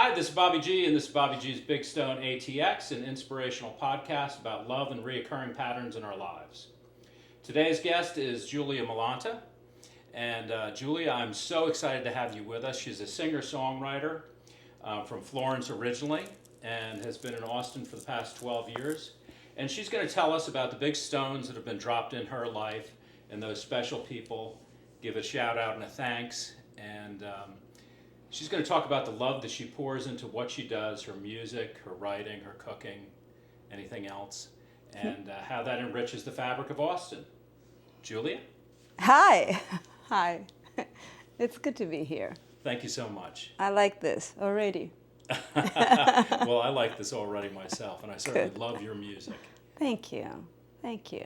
Hi, this is Bobby G, and this is Bobby G's Big Stone ATX, an inspirational podcast about love and reoccurring patterns in our lives. Today's guest is Giulia Millanta. And Giulia, I'm so excited to have you with us. She's a singer-songwriter from Florence originally and has been in Austin for the past 12 years. And she's going to tell us about the big stones that have been dropped in her life and those special people, give a shout out and a thanks. And she's going to talk about the love that she pours into what she does, her music, her writing, her cooking, anything else, and how that enriches the fabric of Austin. Giulia? Hi. Hi. It's good to be here. Thank you so much. I like this already. Well, I like this already myself, and I certainly love your music. Thank you. Thank you.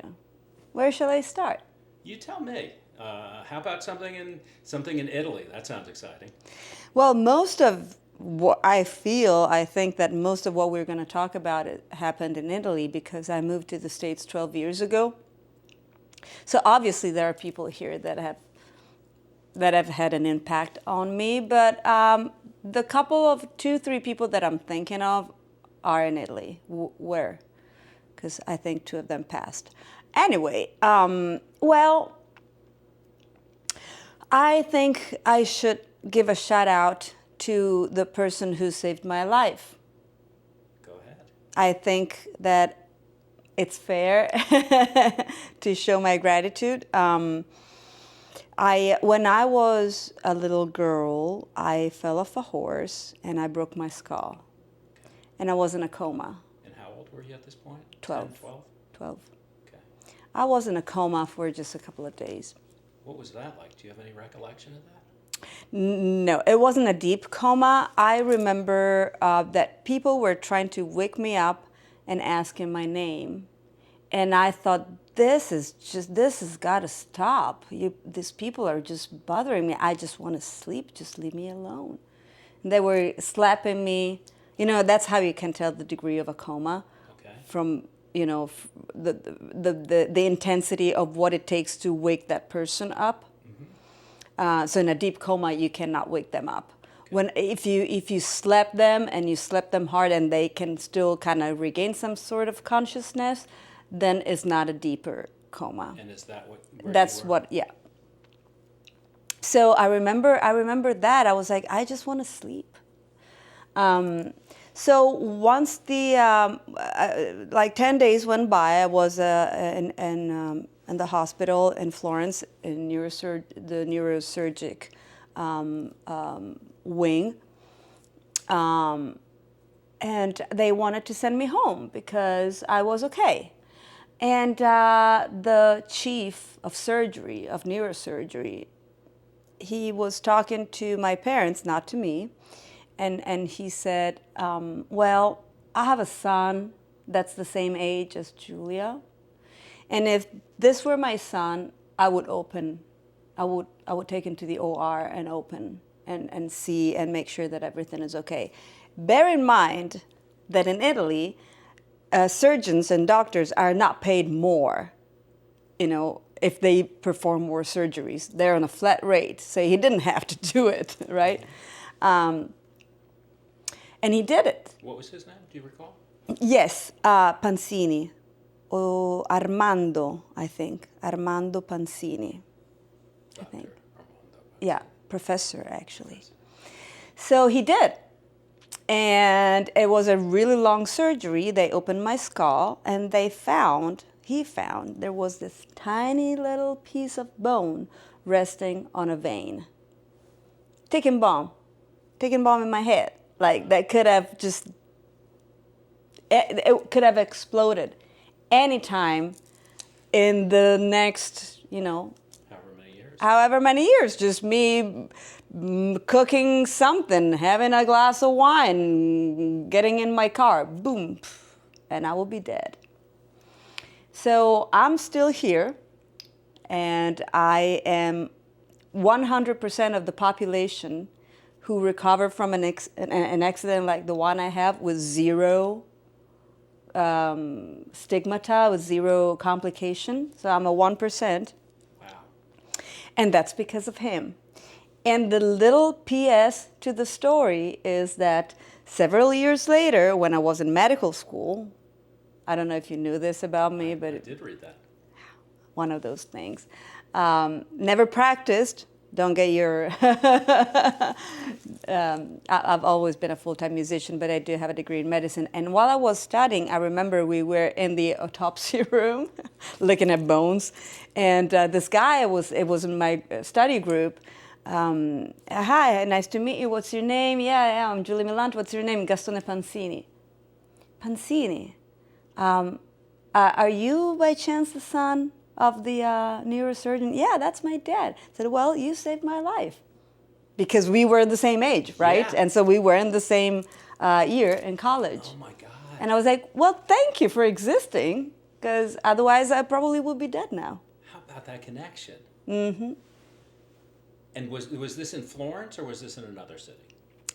Where shall I start? You tell me. How about something in Italy? That sounds exciting. Well, most of what I think that most of what we're going to talk about happened in Italy because I moved to the States 12 years ago. So obviously there are people here that have had an impact on me, but the couple of 2-3 people that I'm thinking of are in Italy. Where? Because I think 2 of them passed. Anyway, well, I think I should give a shout out to the person who saved my life. Go ahead. I think that it's fair to show my gratitude. When I was a little girl, I fell off a horse and I broke my skull. Okay. And I was in a coma. And how old were you at this point? 12. 10, 12? 12. Okay. I was in a coma for just a couple of days. What was that like? Do you have any recollection of that? No, it wasn't a deep coma. I remember that people were trying to wake me up and asking my name. And I thought, this has got to stop. These people are just bothering me. I just want to sleep. Just leave me alone. And they were slapping me. You know, that's how you can tell the degree of a coma. Okay. From, you know, the intensity of what it takes to wake that person up. Mm-hmm. So in a deep coma, you cannot wake them up. Okay. If you slap them and you slap them hard and they can still kind of regain some sort of consciousness, then it's not a deeper coma. And is that what? That's what. Yeah. So I remember that I was like, I just want to sleep. So once like 10 days went by, I was in the hospital in Florence in the neurosurgic wing. And they wanted to send me home because I was okay. And the chief of surgery, of neurosurgery, he was talking to my parents, not to me, and he said, well, I have a son that's the same age as Giulia, and if this were my son, I would take him to the OR and open and see and make sure that everything is okay. Bear in mind that in Italy, surgeons and doctors are not paid more, you know, if they perform more surgeries. They're on a flat rate, so he didn't have to do it, right? And he did it. What was his name? Do you recall? Yes, Pansini, or Armando, I think. Armando Pansini, I think. Armando. Yeah, professor, actually. So he did. And it was a really long surgery. They opened my skull and he found there was this tiny little piece of bone resting on a vein. Ticking bomb in my head. Like that could have it could have exploded anytime in the next, you know, however many years, just me cooking something, having a glass of wine, getting in my car, boom, and I will be dead. So I'm still here, and I am 100% of the population who recover from an accident like the one I have with zero stigmata, with zero complication. So I'm a 1%. Wow. And that's because of him. And the little PS to the story is that several years later, when I was in medical school, I don't know if you knew this about me, but I did read that. one of those things. Never practiced. Don't get your. I've always been a full-time musician, but I do have a degree in medicine. And while I was studying, I remember we were in the autopsy room, looking at bones, and this guy it was in my study group. Hi, nice to meet you. What's your name? Yeah, I'm Giulia Millanta. What's your name? Gastone Pansini. Pansini. Are you by chance the son of the neurosurgeon? Yeah, that's my dad. I said, well, you saved my life. Because we were the same age, right? Yeah. And so we were in the same year in college. Oh my God. And I was like, well, thank you for existing, because otherwise I probably would be dead now. How about that connection? Mm-hmm. And was this in Florence or was this in another city?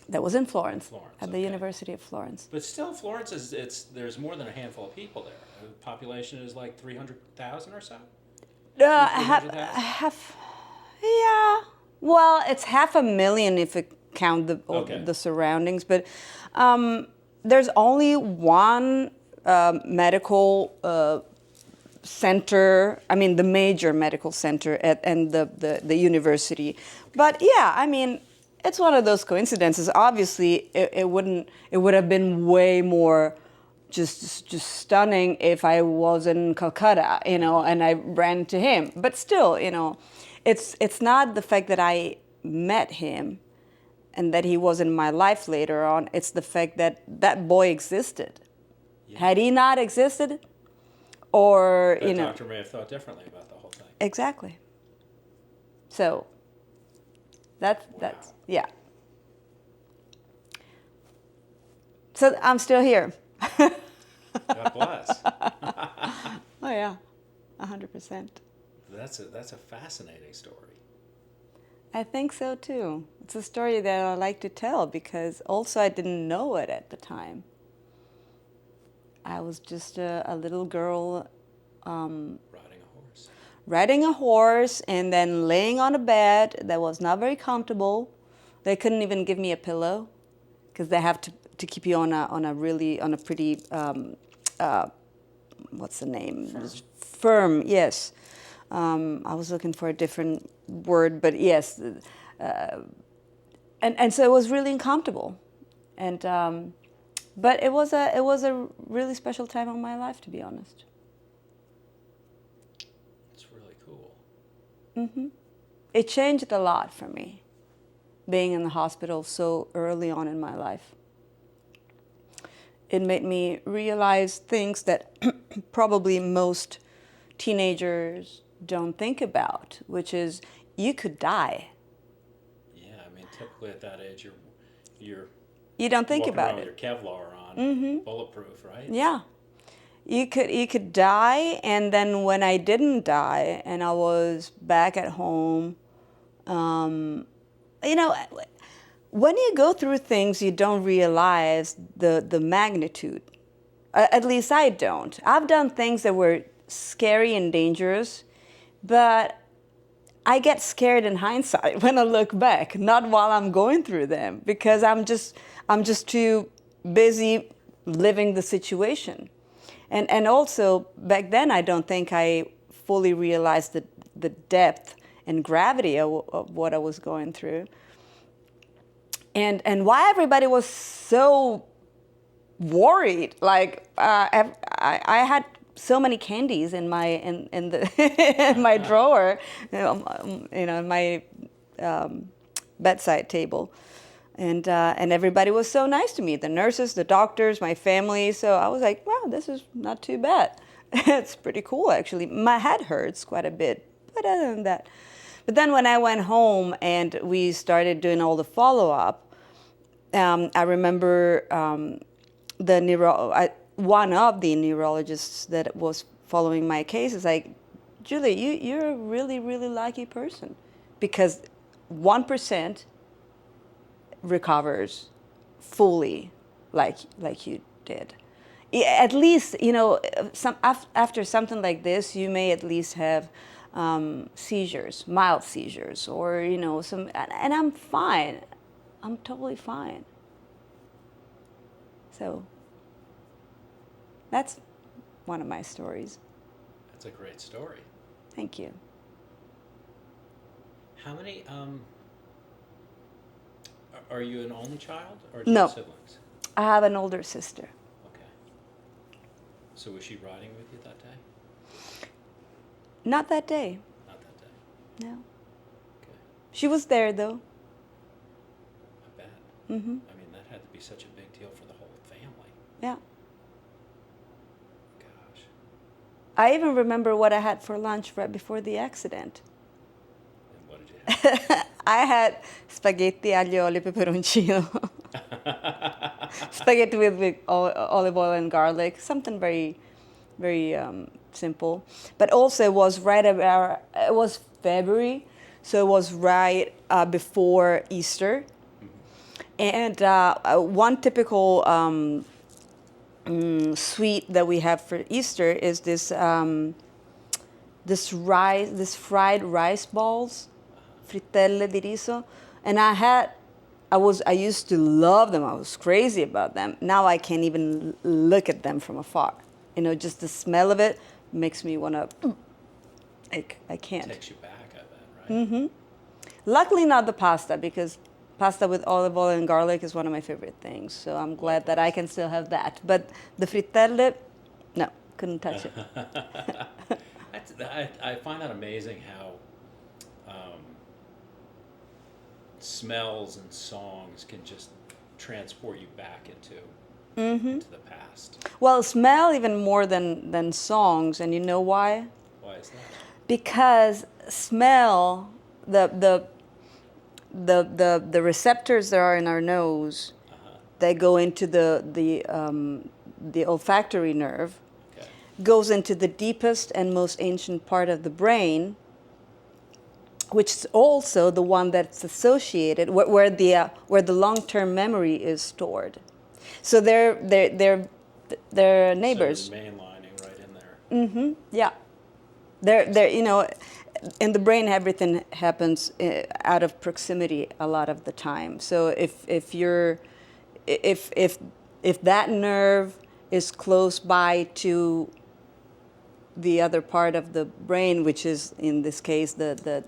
That was in Florence, at the okay. University of Florence. But still, Florence there's more than a handful of people there. The population is like 300,000 or so? Half, yeah. Well, it's 500,000 if you count the surroundings. But there's only one medical center. I mean, the major medical center and the university. But yeah, I mean, it's one of those coincidences. Obviously, it would have been way more just stunning if I was in Calcutta, and I ran to him. But still, it's not the fact that I met him and that he was in my life later on. It's the fact that that boy existed. Yeah. Had he not existed, or the doctor may have thought differently about the whole thing. Exactly. So that's yeah. So I'm still here. God bless. Oh yeah, 100%. That's a fascinating story. I think so too. It's a story that I like to tell because also I didn't know it at the time. I was just a little girl riding a horse and then laying on a bed that was not very comfortable. They couldn't even give me a pillow because they have to keep you on a pretty what's the name? Firm, yes. I was looking for a different word, but yes. And so it was really uncomfortable, and but it was a really special time in my life, to be honest. It's really cool. Mm-hmm. It changed a lot for me, being in the hospital so early on in my life. It made me realize things that probably most teenagers don't think about, which is you could die. Yeah, I mean, typically at that age, you don't think about it. With your Kevlar on, mm-hmm. bulletproof, right? Yeah, you could die, and then when I didn't die, and I was back at home, when you go through things, you don't realize the magnitude. At least I don't. I've done things that were scary and dangerous, but I get scared in hindsight when I look back, not while I'm going through them, because I'm just too busy living the situation. And also back then I don't think I fully realized the depth and gravity of what I was going through. And why everybody was so worried. Like I had so many candies in my in my drawer, in my bedside table, and everybody was so nice to me. The nurses, the doctors, my family. So I was like, wow, this is not too bad. It's pretty cool actually. My head hurts quite a bit, but other than that. But then when I went home and we started doing all the follow-up, I remember one of the neurologists that was following my case is like, Giulia, you're a really, really lucky person because 1% recovers fully like you did. At least, after something like this, you may at least have seizures, mild seizures, or some, and I'm fine. I'm totally fine. So that's one of my stories. That's a great story. Thank you. How many, are you an only child, or do you No. have siblings? I have an older sister. Okay. So was she riding with you that day? Not that day. Not that day. No. Okay. She was there though. I bet. Mm-hmm. I mean, that had to be such a big deal for the whole family. Yeah. Gosh. I even remember what I had for lunch right before the accident. And what did you have? I had spaghetti aglio olio peperoncino. Spaghetti with olive oil and garlic, something very, very simple. But also it was it was February, so it was right before Easter. And one typical sweet that we have for Easter is this fried rice balls, frittelle di riso, and I used to love them. I was crazy about them. Now I can't even look at them from afar. Just the smell of it makes me want to. I can't. Takes you back, I bet, right? Mm-hmm. Luckily, not the pasta, because pasta with olive oil and garlic is one of my favorite things. So I'm glad that I can still have that. But the frittelle, no, couldn't touch it. I find that amazing how smells and songs can just transport you back into the past. Well, smell even more than songs, and you know why? Why is that? Because smell, the receptors that are in our nose, they go into the olfactory nerve, goes into the deepest and most ancient part of the brain, which is also the one that's associated where the long-term memory is stored. So they're neighbors. So mainlining right in there. Mm-hmm. Yeah. They're in the brain everything happens out of proximity a lot of the time. So if that nerve is close by to the other part of the brain, which is in this case the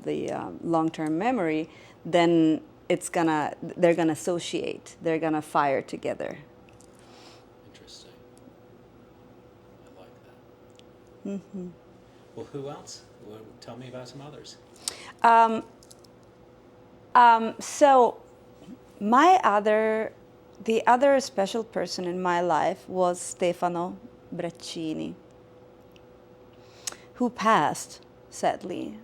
long-term memory, then they're gonna associate. They're gonna fire together. Interesting. I like that. Mm-hmm. Well, who else? Well, tell me about some others. So the other special person in my life was Stefano Braccini, who passed, sadly,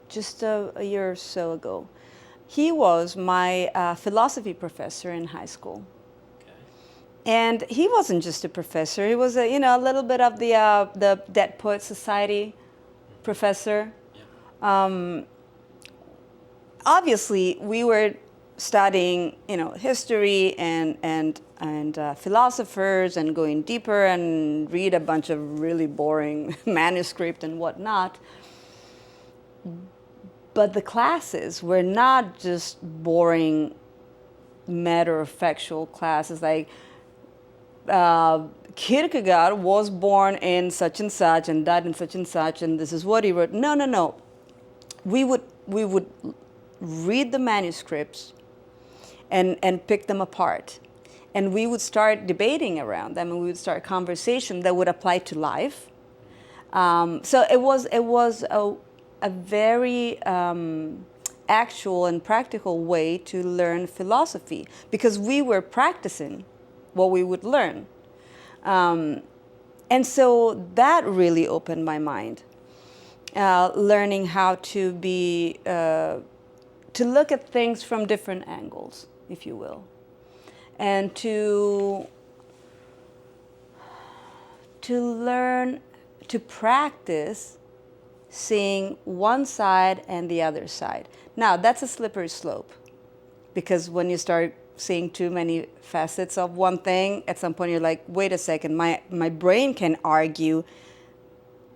just a year or so ago. He was my philosophy professor in high school. Okay. And he wasn't just a professor. He was a little bit of the Dead Poets Society professor. Yeah. Obviously, we were studying, history and philosophers, and going deeper and read a bunch of really boring manuscript and whatnot. But the classes were not just boring, matter-of-factual classes like Kierkegaard was born in such and such and died in such and such, and this is what he wrote. No. We would read the manuscripts and pick them apart. And we would start debating around them, and we would start conversation that would apply to life. So it was a very actual and practical way to learn philosophy, because we were practicing what we would learn. And so that really opened my mind, learning how to to look at things from different angles, if you will, and to learn to practice seeing one side and the other side. Now, that's a slippery slope, because when you start seeing too many facets of one thing, at some point you're like, wait a second, my brain can argue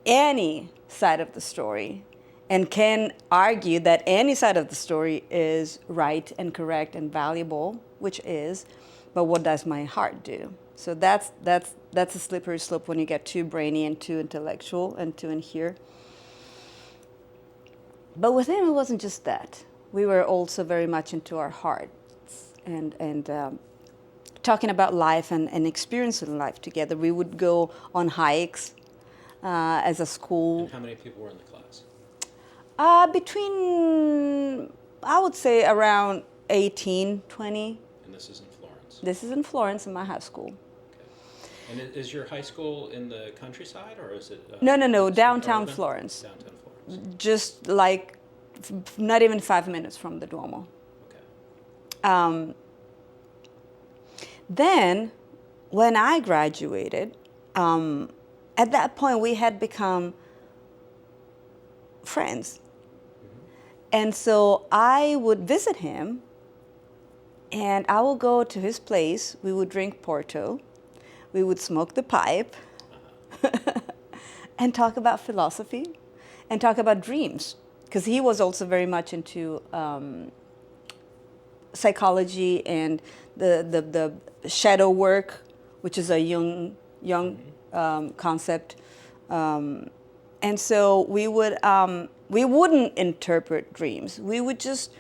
any side of the story and can argue that any side of the story is right and correct and valuable, which is, but what does my heart do? So that's a slippery slope when you get too brainy and too intellectual and too in here. But with him, it wasn't just that. We were also very much into our hearts and talking about life and experiencing life together. We would go on hikes as a school. And how many people were in the class? Between, I would say, around 18, 20. And this is in Florence? This is in Florence, in my high school. Okay. And is your high school in the countryside, or is it? No, downtown Florence. Downtown Florence. Just like not even 5 minutes from the Duomo. Okay. Then, when I graduated, at that point we had become friends. And so I would visit him, and I would go to his place. We would drink Porto. We would smoke the pipe and talk about philosophy and talk about dreams, because he was also very much into psychology and the shadow work, which is a young concept. And so we wouldn't interpret dreams. We would just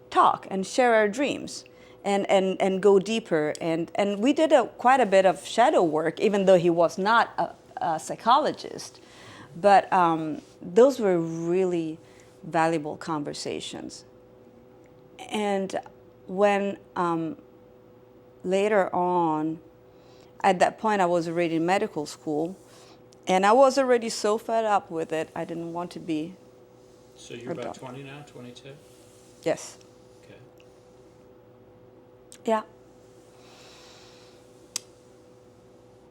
talk and share our dreams and go deeper. And we did quite a bit of shadow work, even though he was not a psychologist. But those were really valuable conversations. And when later on, at that point I was already in medical school, and I was already so fed up with it, I didn't want to be. So you're about 20 now, 22? Yes. Okay. Yeah.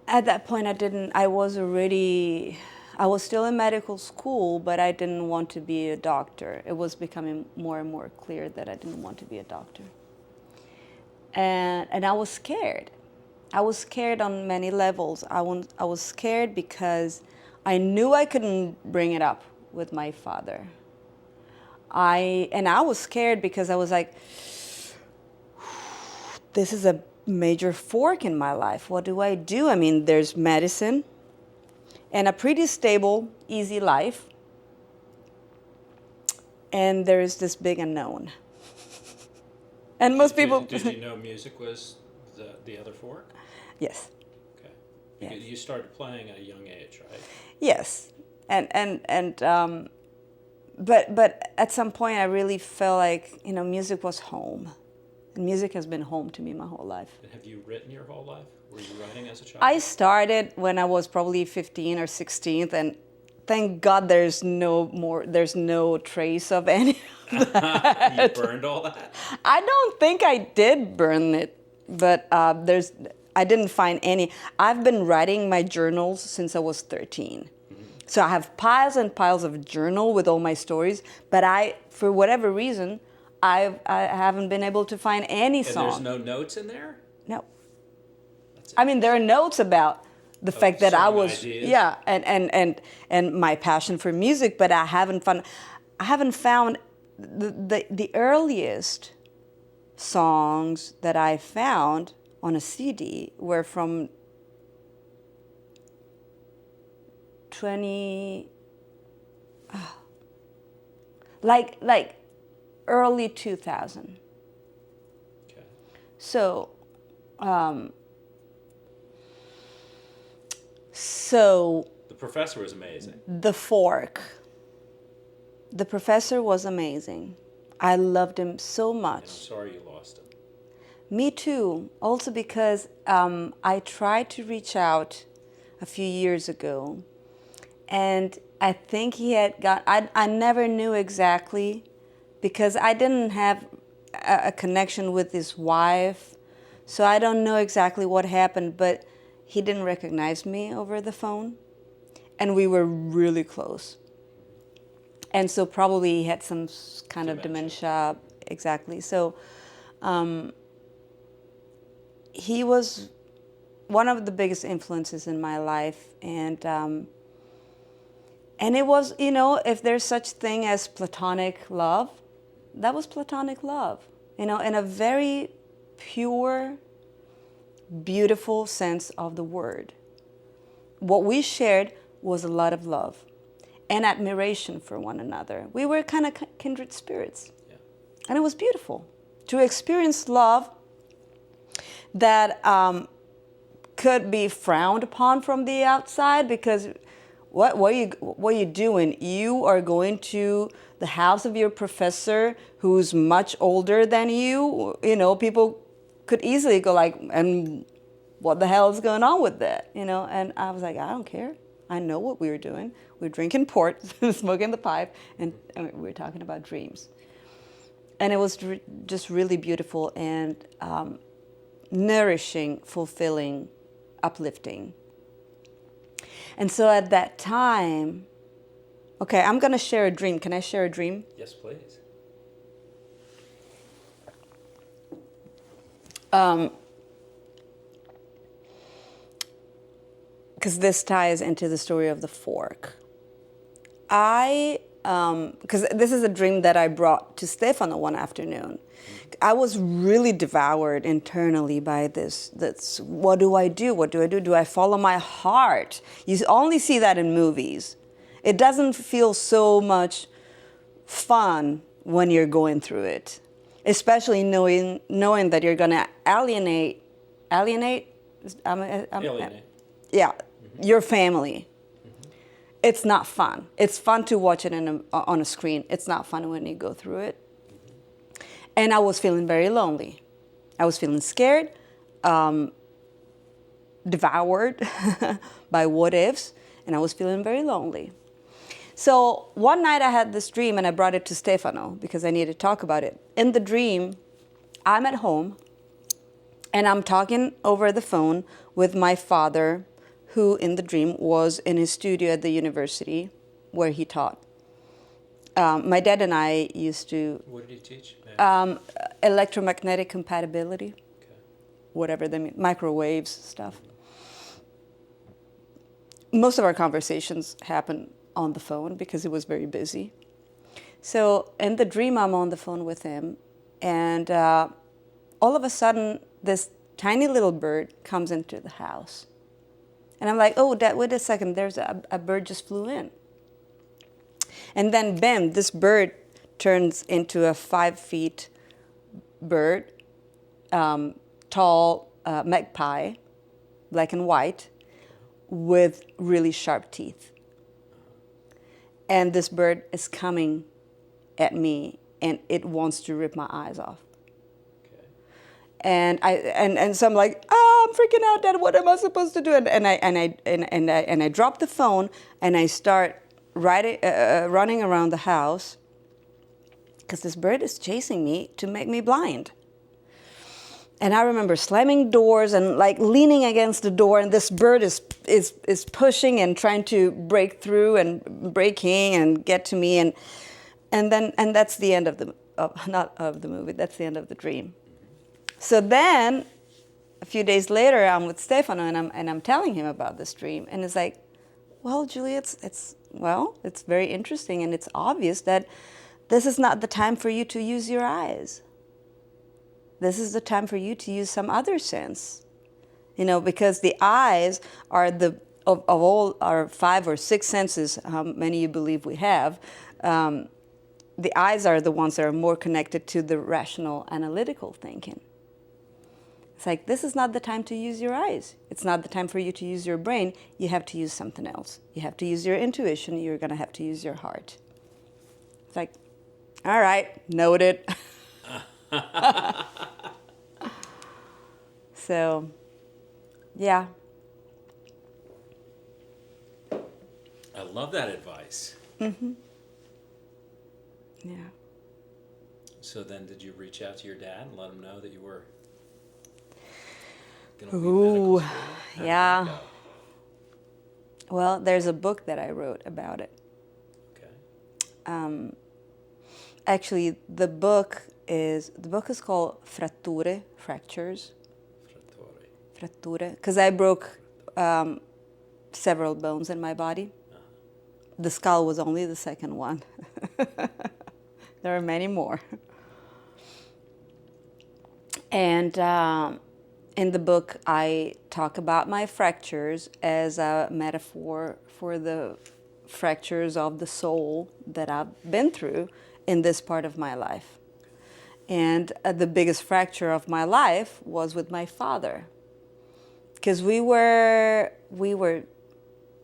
At that point I was still in medical school, but I didn't want to be a doctor. It was becoming more and more clear that I didn't want to be a doctor. And I was scared. I was scared on many levels. I was scared because I knew I couldn't bring it up with my father. I was scared because I was like, this is a major fork in my life. What do I do? I mean, there's medicine and a pretty stable, easy life, and there is this big unknown. And most people... Did you know music was the other fork? Yes. Okay. Yes. You started playing at a young age, right? Yes. But at some point I really felt like, music was home. And music has been home to me my whole life. And have you written your whole life? Were you writing as a child? I started when I was probably 15 or 16, and thank God there's no trace of any of that. You burned all that? I don't think I did burn it, but I didn't find any. I've been writing my journals since I was 13. Mm-hmm. So I have piles and piles of journal with all my stories, but for whatever reason, I haven't been able to find any song. And there's no notes in there? No. I mean, there are notes about the fact that I was, ideas. Yeah, and my passion for music, but I haven't found the earliest songs that I found on a CD were from like early 2000. Okay. So The professor was amazing. the fork. The professor was amazing. I loved him so And I'm much. sorry you lost him. Me too. Also because I tried to reach out a few years ago, and I think he had I never knew exactly, because I didn't have a connection with his wife, so I don't know exactly what happened, but he didn't recognize me over the phone, and we were really close. And so probably he had some kind of dementia. Exactly. So he was one of the biggest influences in my life, and And it was, if there's such thing as platonic love, that was platonic love, in a very pure, beautiful sense of the word. What we shared was a lot of love and admiration for one another. We were kind of kindred spirits. Yeah. And it was beautiful to experience love that could be frowned upon from the outside, because what are you doing? You are going to the house of your professor who's much older than you. People could easily go like, and what the hell is going on with that? And I was like, I don't care. I know what we were doing. We were drinking port, smoking the pipe, and we were talking about dreams. And it was just really beautiful and nourishing, fulfilling, uplifting. And so at that time, okay, I'm going to share a dream. Can I share a dream? Yes, please. Because this ties into the story of the fork. Because this is a dream that I brought to Stefano one afternoon. I was really devoured internally by this. What do I do? What do I do? Do I follow my heart? You only see that in movies. It doesn't feel so much fun when you're going through it, especially knowing that you're going to alienate. Yeah, your family. It's not fun. It's fun to watch it on a screen. It's not fun when you go through it. And I was feeling very lonely. I was feeling scared, devoured by what ifs, and I was feeling very lonely. So one night I had this dream, and I brought it to Stefano because I needed to talk about it. In the dream, I'm at home, and I'm talking over the phone with my father, who in the dream was in his studio at the university where he taught. My dad and I used to... What did he teach? Electromagnetic compatibility, Okay. Whatever they mean, microwaves stuff. Most of our conversations happen on the phone because he was very busy. So in the dream, I'm on the phone with him, and all of a sudden, this tiny little bird comes into the house. And I'm like, oh, Dad, wait a second, there's a bird just flew in. And then, bam, this bird turns into a 5 feet bird, tall magpie, black and white, with really sharp teeth. And this bird is coming at me, and it wants to rip my eyes off. Okay. And so I'm like, I'm freaking out, Dad. What am I supposed to do? And I drop the phone, and I start running around the house, because this bird is chasing me to make me blind. And I remember slamming doors and like leaning against the door, and this bird is pushing and trying to break through and breaking and get to me, and that's the end of the movie. That's the end of the dream. So then, a few days later, I'm with Stefano, and I'm telling him about this dream, and it's like, well, Giulia, it's very interesting, and it's obvious that this is not the time for you to use your eyes. This is the time for you to use some other sense, because the eyes are of all our 5 or 6 senses, how many you believe we have, the eyes are the ones that are more connected to the rational, analytical thinking. It's like, this is not the time to use your eyes. It's not the time for you to use your brain. You have to use something else. You have to use your intuition. You're going to have to use your heart. It's like, all right, noted. So, yeah. I love that advice. Mm-hmm. Yeah. So then did you reach out to your dad and let him know that you were going to leave Ooh, medical school? How did yeah. that go? Well, there's a book that I wrote about it. Okay. Actually, the book is called Fratture, Fractures. Fratture, because I broke several bones in my body. the skull was only the second one. There are many more. And in the book, I talk about my fractures as a metaphor for the fractures of the soul that I've been through in this part of my life. And the biggest fracture of my life was with my father, because we were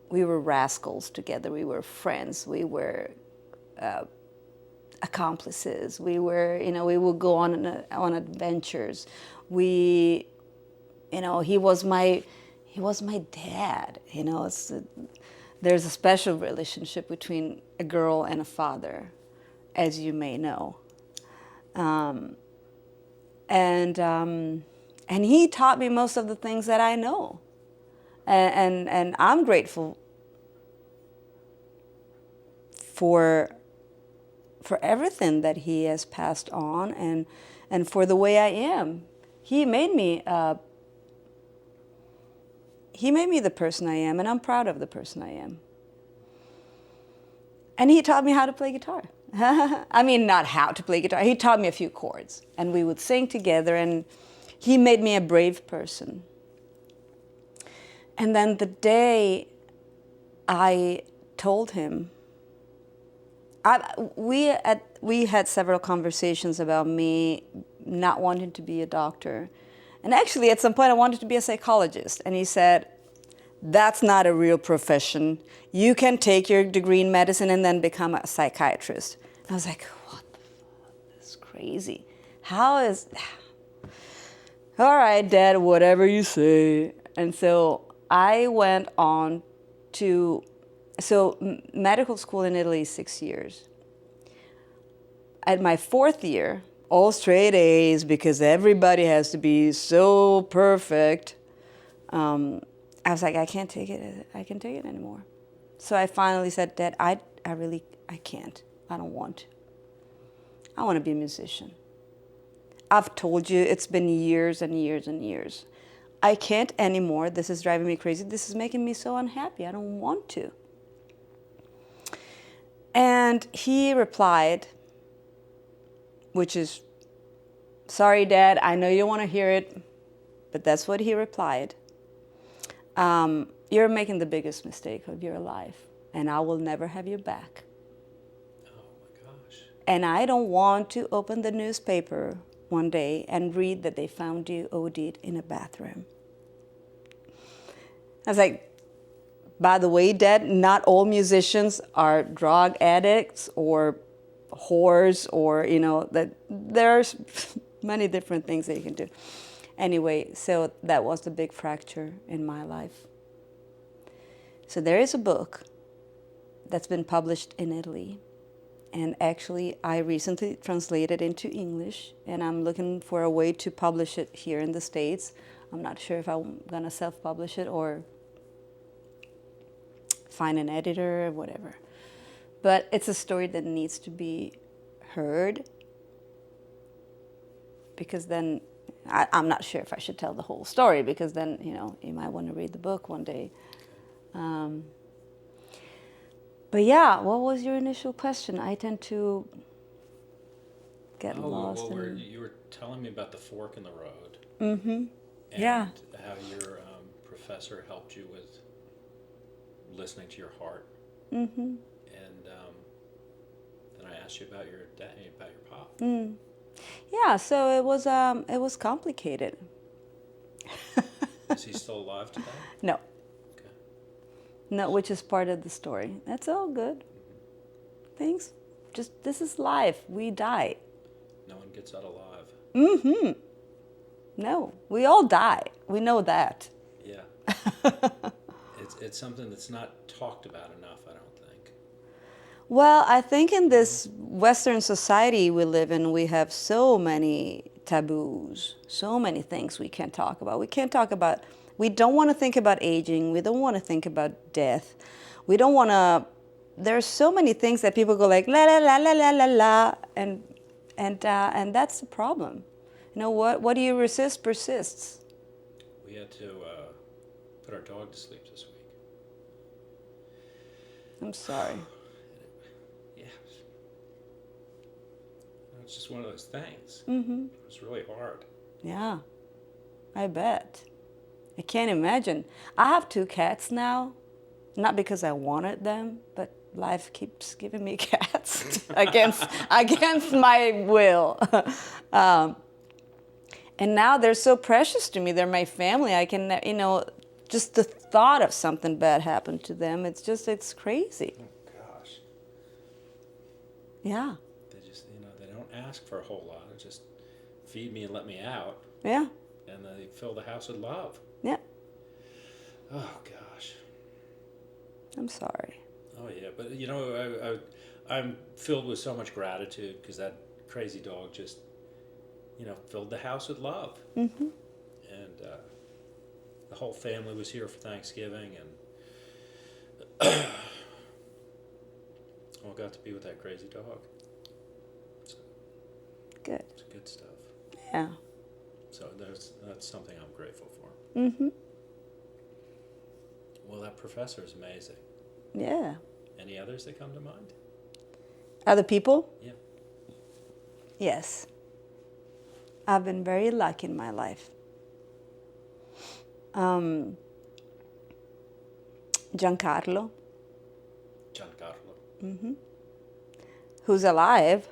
rascals together. We were friends. We were accomplices. We were, we would go on adventures. He was my dad. There's a special relationship between a girl and a father, as you may know. And he taught me most of the things that I know, and I'm grateful for everything that he has passed on, and for the way I am. He made me the person I am, and I'm proud of the person I am. And he taught me how to play guitar. I mean, not how to play guitar. He taught me a few chords, and we would sing together, and he made me a brave person. And then the day I told him, we had several conversations about me not wanting to be a doctor. And actually, at some point, I wanted to be a psychologist. And he said, that's not a real profession. You can take your degree in medicine and then become a psychiatrist. And I was like, what the fuck? That's crazy. All right, Dad, whatever you say. And so I went on to, medical school in Italy is 6 years. At my 4th year, all straight A's because everybody has to be so perfect. I was like, I can't take it anymore. So I finally said, Dad, I can't. I don't want to. I want to be a musician. I've told you it's been years and years and years. I can't anymore. This is driving me crazy. This is making me so unhappy. I don't want to. And he replied, which is, sorry, Dad, I know you don't want to hear it, but that's what he replied. You're making the biggest mistake of your life, and I will never have you back. Oh my gosh. And I don't want to open the newspaper one day and read that they found you OD'd in a bathroom. I was like, by the way, Dad, not all musicians are drug addicts or whores, or, that there's many different things that you can do. Anyway, so that was the big fracture in my life. So there is a book that's been published in Italy. And actually, I recently translated into English, and I'm looking for a way to publish it here in the States. I'm not sure if I'm going to self-publish it or find an editor or whatever. But it's a story that needs to be heard, because then I'm not sure if I should tell the whole story, because then, you might want to read the book one day. But yeah, what was your initial question? I tend to get lost. Well, you were telling me about the fork in the road. Mm-hmm. And yeah. how your professor helped you with listening to your heart. Mm-hmm. And then I asked you about your dad, about your pop. Mm. Yeah, so it was complicated. Is he still alive today? No. Okay. No, which is part of the story. That's all good. Things, this is life. We die. No one gets out alive. Mm-hmm. No, we all die. We know that. Yeah. It's something that's not talked about enough, I don't think. Well, I think in this Western society we live in, we have so many taboos, so many things we can't talk about. We don't want to think about aging. We don't want to think about death. We don't want to, there's so many things that people go like, la, la, la, la, la, la, la, and that's the problem. What do you resist persists. We had to put our dog to sleep this week. I'm sorry. Yeah. It's just one of those things. Mm-hmm. It's really hard. Yeah, I bet. I can't imagine. I have 2 cats now, not because I wanted them, but life keeps giving me cats against my will. And now they're so precious to me. They're my family. I can, just the thought of something bad happened to them, it's crazy. Oh, gosh. Yeah. They just, they don't ask for a whole lot. They just feed me and let me out. Yeah. And they fill the house with love. Yeah. Oh, gosh. I'm sorry. Oh, yeah. But, I'm filled with so much gratitude because that crazy dog just, filled the house with love. Mm-hmm. And the whole family was here for Thanksgiving. And all got to be with that crazy dog. So, Good. it's good stuff. Yeah. So that's something I'm grateful for. Mm-hmm. Well, that professor is amazing. Yeah. Any others that come to mind? Other people? Yeah. Yes. I've been very lucky in my life. Giancarlo. Giancarlo. Mm-hmm. Who's alive?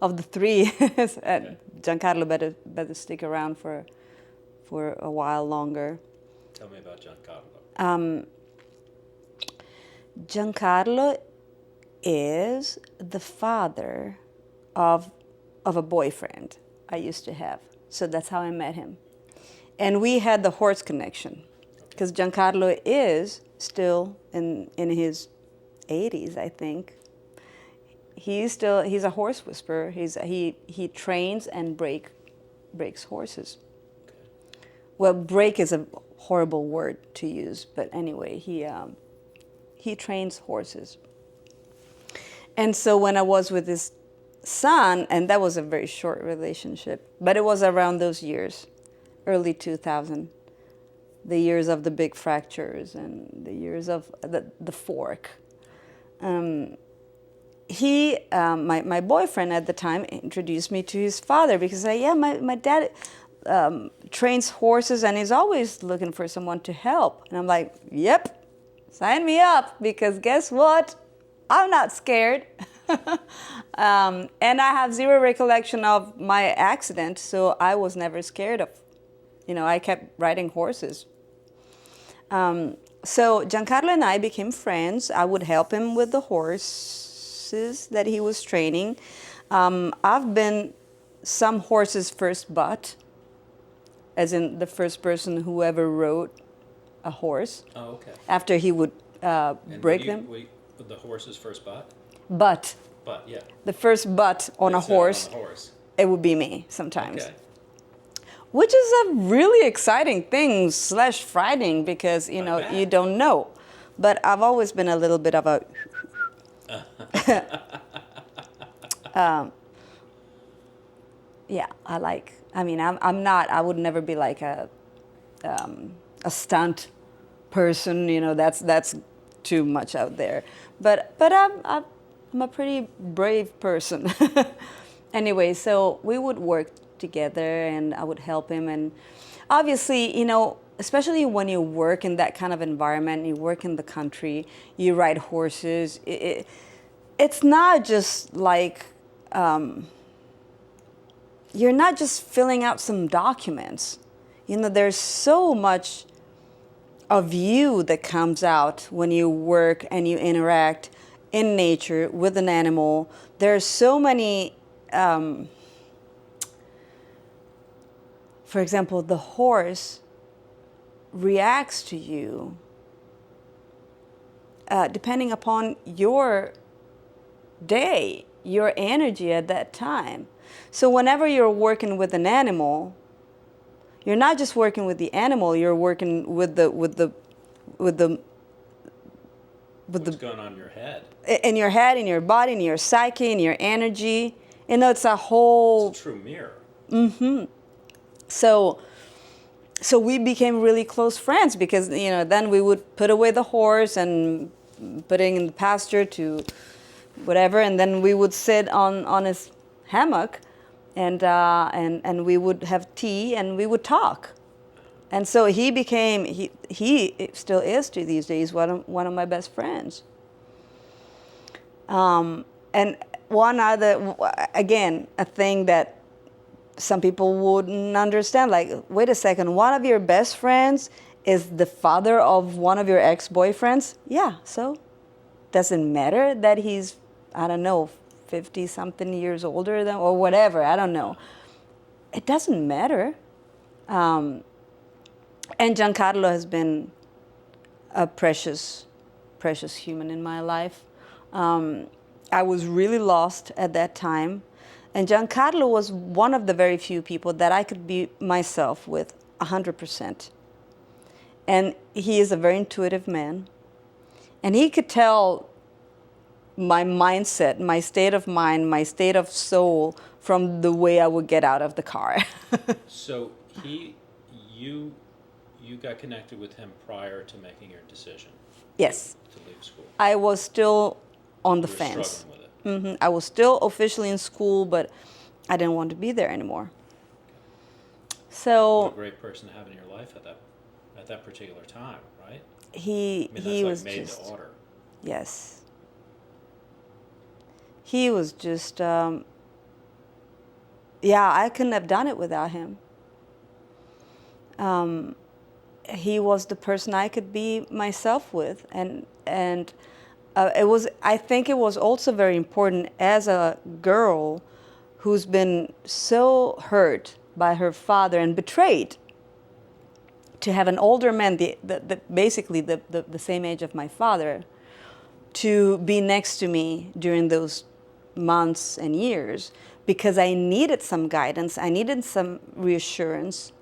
Of the 3, Okay. Giancarlo better stick around for a while longer. Tell me about Giancarlo. Giancarlo is the father of a boyfriend I used to have. So that's how I met him. And we had the horse connection. Because Giancarlo is still in his 80s, I think. He's a horse whisperer. He trains and breaks horses. Okay. Well, break is a horrible word to use, but anyway, he trains horses. And so when I was with his son, and that was a very short relationship, but it was around those years, early 2000, the years of the big fractures and the years of the fork. My boyfriend at the time introduced me to his father because my dad trains horses and he's always looking for someone to help. And I'm like, yep, sign me up, because guess what? I'm not scared. And I have zero recollection of my accident, so I was never scared of, I kept riding horses. So Giancarlo and I became friends. I would help him with the horses that he was training. I've been some horses' first butt, as in the first person who ever rode a horse. Oh, okay. After he would break them. The horse's first butt? But Butt, yeah. the first butt on a horse, On a horse. it would be me sometimes. Okay. Which is a really exciting thing / frightening because, you don't know. But I've always been a little bit of a... yeah, I would never be like a stunt person, that's too much out there. But I'm a pretty brave person. Anyway, so we would work together and I would help him. And obviously, especially when you work in that kind of environment, you work in the country, you ride horses, it's not just like, you're not just filling out some documents. There's so much of you that comes out when you work and you interact in nature with an animal. There's so many, for example, the horse reacts to you depending upon your day, your energy at that time. So whenever you're working with an animal, you're not just working with the animal, you're working with What's going on in your head? In your head, in your body, in your psyche, in your energy. It's a whole... It's a true mirror. Mm-hmm. So we became really close friends because, then we would put away the horse and putting in the pasture to whatever, and then we would sit on his hammock, and we would have tea and we would talk. And so he still is to these days one of my best friends. And one other, again, a thing that some people wouldn't understand, like, wait a second, one of your best friends is the father of one of your ex-boyfriends? Yeah, so does it matter that he's, I don't know, 50-something years older than, or whatever, I don't know. It doesn't matter. And Giancarlo has been a precious human in my life. I was really lost at that time. And Giancarlo was one of the very few people that I could be myself with 100%. And he is a very intuitive man. And he could tell my mindset, my state of mind, my state of soul from the way I would get out of the car. So you got connected with him prior to making your decision. Yes. To leave school. I was still on the You were fence. struggling with it. I was still officially in school, but I didn't want to be there anymore. So What a great person to have in your life at that particular time, right? he was made just to order. yes. He was just I couldn't have done it without him. He was the person I could be myself with, and I think it was also very important as a girl who's been so hurt by her father and betrayed, to have an older man, basically the same age of my father, to be next to me during those months and years, because I needed some guidance, I needed some reassurance,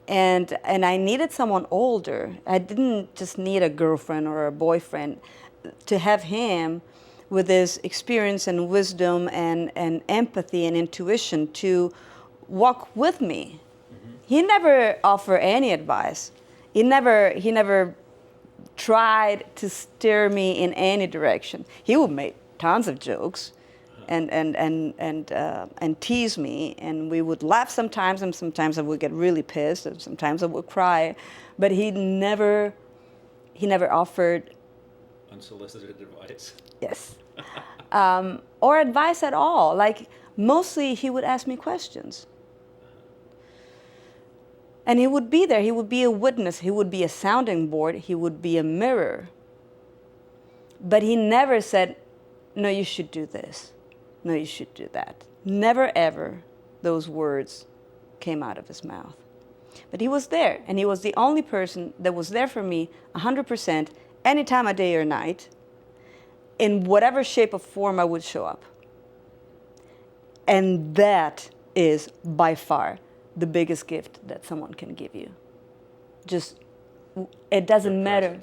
and I needed someone older. I didn't just need a girlfriend or a boyfriend. To have him with his experience and wisdom and empathy and intuition to walk with me. Mm-hmm. He never offered any advice. He never tried to steer me in any direction. He would make tons of jokes and tease me, and we would laugh sometimes, and sometimes I would get really pissed, and sometimes I would cry, but he never offered unsolicited advice. Yes. Or advice at all. Like, mostly he would ask me questions. And he would be there. He would be a witness. He would be a sounding board. He would be a mirror. But he never said, no, you should do this. No, you should do that. Never, ever those words came out of his mouth. But he was there. And he was the only person that was there for me 100%, any time of day or night, in whatever shape or form I would show up. And that is by far the biggest gift that someone can give you. Just, it doesn't matter.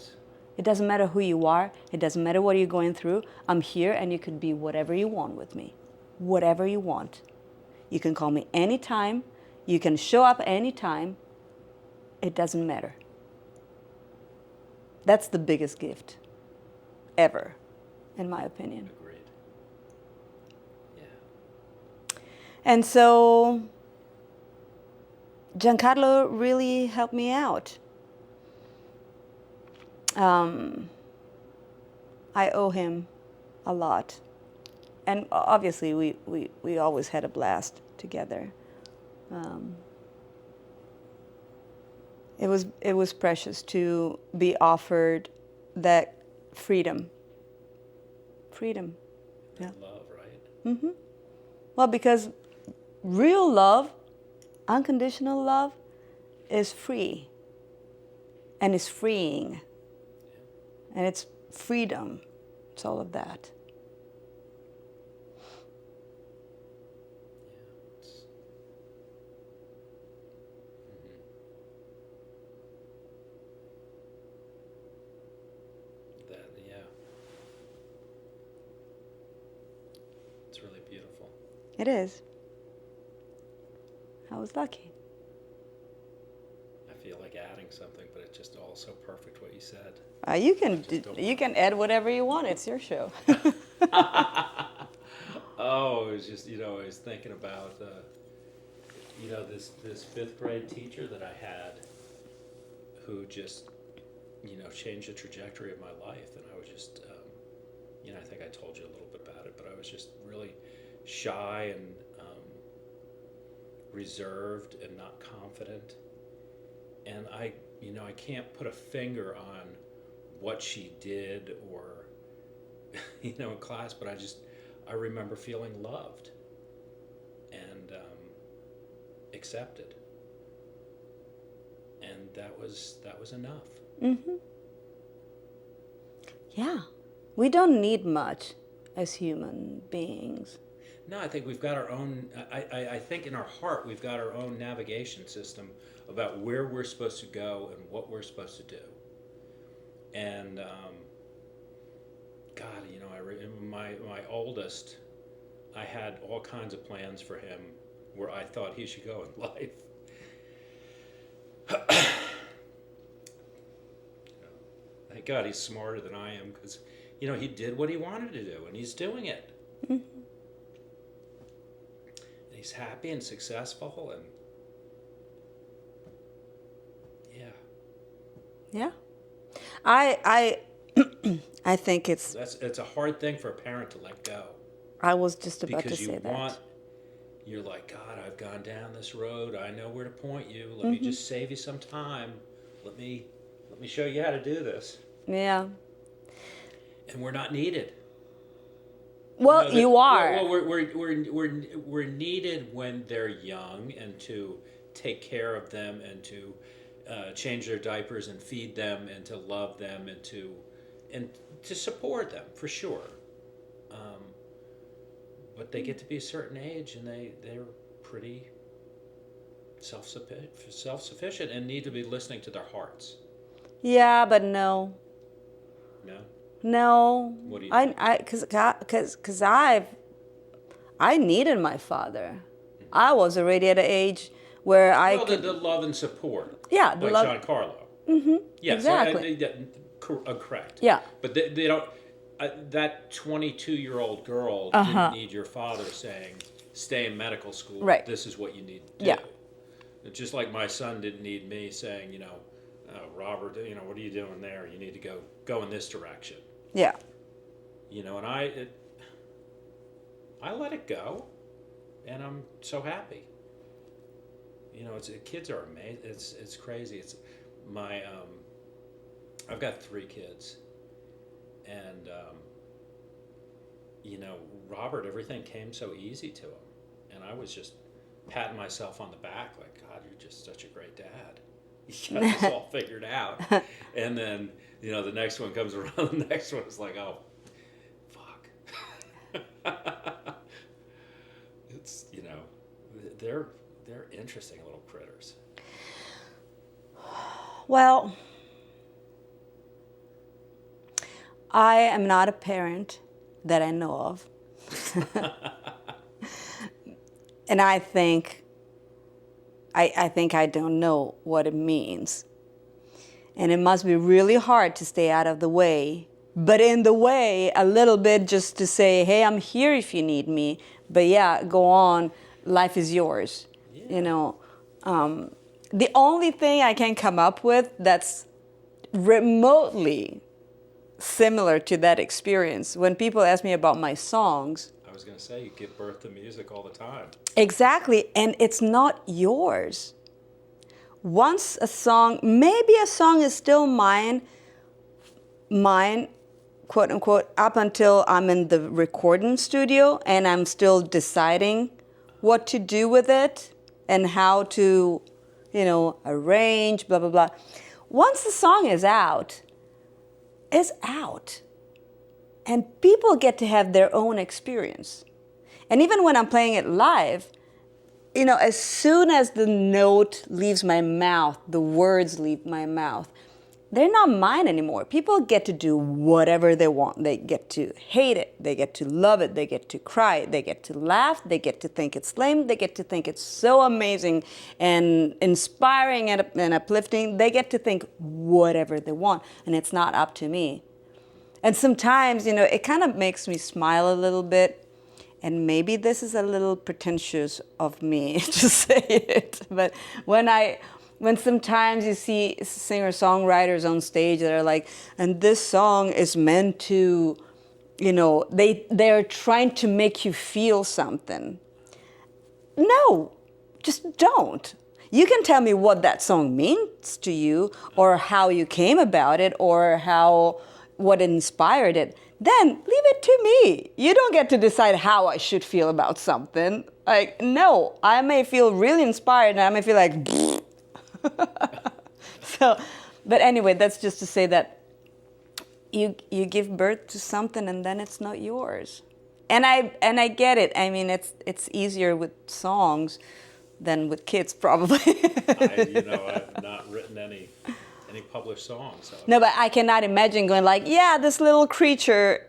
It doesn't matter who you are. It doesn't matter what you're going through. I'm here, and you can be whatever you want with me. Whatever you want. You can call me anytime. You can show up anytime. It doesn't matter. That's the biggest gift ever, in my opinion. Agreed. Yeah. And so Giancarlo really helped me out. I owe him a lot. And obviously we always had a blast together. It was precious to be offered that freedom. Freedom. Yeah. Love, right? Mm-hmm. Well, because real love, unconditional love, is free. And it's freeing. Yeah. And it's freedom. It's all of that. It's really beautiful. It is. I was lucky. I feel like Adam. adding something, but it's just all so perfect what you said. You can add whatever you want. It's your show. Oh, it was just, I was thinking about, this fifth grade teacher that I had who just, changed the trajectory of my life. And I was just, I think I told you a little bit about it, but I was just really shy and reserved and not confident. And I can't put a finger on what she did or, in class, but I remember feeling loved and accepted. And that was enough. Mm-hmm. Yeah. We don't need much as human beings. No, I think we've got our own, I think in our heart we've got our own navigation system about where we're supposed to go and what we're supposed to do. And God, my oldest, I had all kinds of plans for him where I thought he should go in life. Thank God he's smarter than I am, because he did what he wanted to do and he's doing it. Mm-hmm. He's happy and successful, and yeah. I think it's a hard thing for a parent to let go. I was just about to say that. You're like, God, I've gone down this road. I know where to point you. Let me just save you some time. Let me show you how to do this. Yeah. And we're not needed. Well, you are. Well, we're needed when they're young, and to take care of them, and to change their diapers and feed them, and to love them, and to support them, for sure. But they get to be a certain age, and they're pretty self-sufficient and need to be listening to their hearts. Yeah, but no. No? No. What do you think? Because I needed my father. Mm-hmm. I was already at an age where the love and support. Yeah, the love. Like Giancarlo. Mm-hmm. Yes, exactly. Correct. Yeah. But they don't. That 22-year-old girl didn't need your father saying, "Stay in medical school. Right. This is what you need to do." Yeah. Just like my son didn't need me saying, Robert, what are you doing there? You need to go in this direction. Yeah. And I let it go, and I'm so happy. Kids are amazing. It's crazy. It's my I've got 3 kids, and Robert, everything came so easy to him, and I was just patting myself on the back like, God, you're just such a great dad. You got this all figured out. And then, the next one comes around, the next one is like, oh, fuck. It's, they're interesting little critters. Well, I am not a parent that I know of. And I think I don't know what it means. And it must be really hard to stay out of the way, but in the way a little bit, just to say, hey, I'm here if you need me. But yeah, go on. Life is yours. Yeah. The only thing I can come up with that's remotely similar to that experience, when people ask me about my songs. I was going to say, you give birth to music all the time. Exactly, and it's not yours. Once maybe a song is still mine, quote unquote, up until I'm in the recording studio and I'm still deciding what to do with it and how to, arrange, blah, blah, blah. Once the song is out, it's out. And people get to have their own experience. And even when I'm playing it live, as soon as the note leaves my mouth, the words leave my mouth, they're not mine anymore. People get to do whatever they want. They get to hate it. They get to love it. They get to cry. They get to laugh. They get to think it's lame. They get to think it's so amazing and inspiring and uplifting. They get to think whatever they want, and it's not up to me. And sometimes, it kind of makes me smile a little bit. And maybe this is a little pretentious of me to say it, but when sometimes you see singer-songwriters on stage that are like, and this song is meant to, they're trying to make you feel something. No, just don't. You can tell me what that song means to you, or how you came about it, or what inspired it. Then leave it to me. You don't get to decide how I should feel about something. Like, no, I may feel really inspired and I may feel like, so, but anyway, that's just to say that you give birth to something and then it's not yours. And I get it. I mean, it's easier with songs than with kids, probably. I've not written any published songs. So. No, but I cannot imagine going like, yeah, this little creature,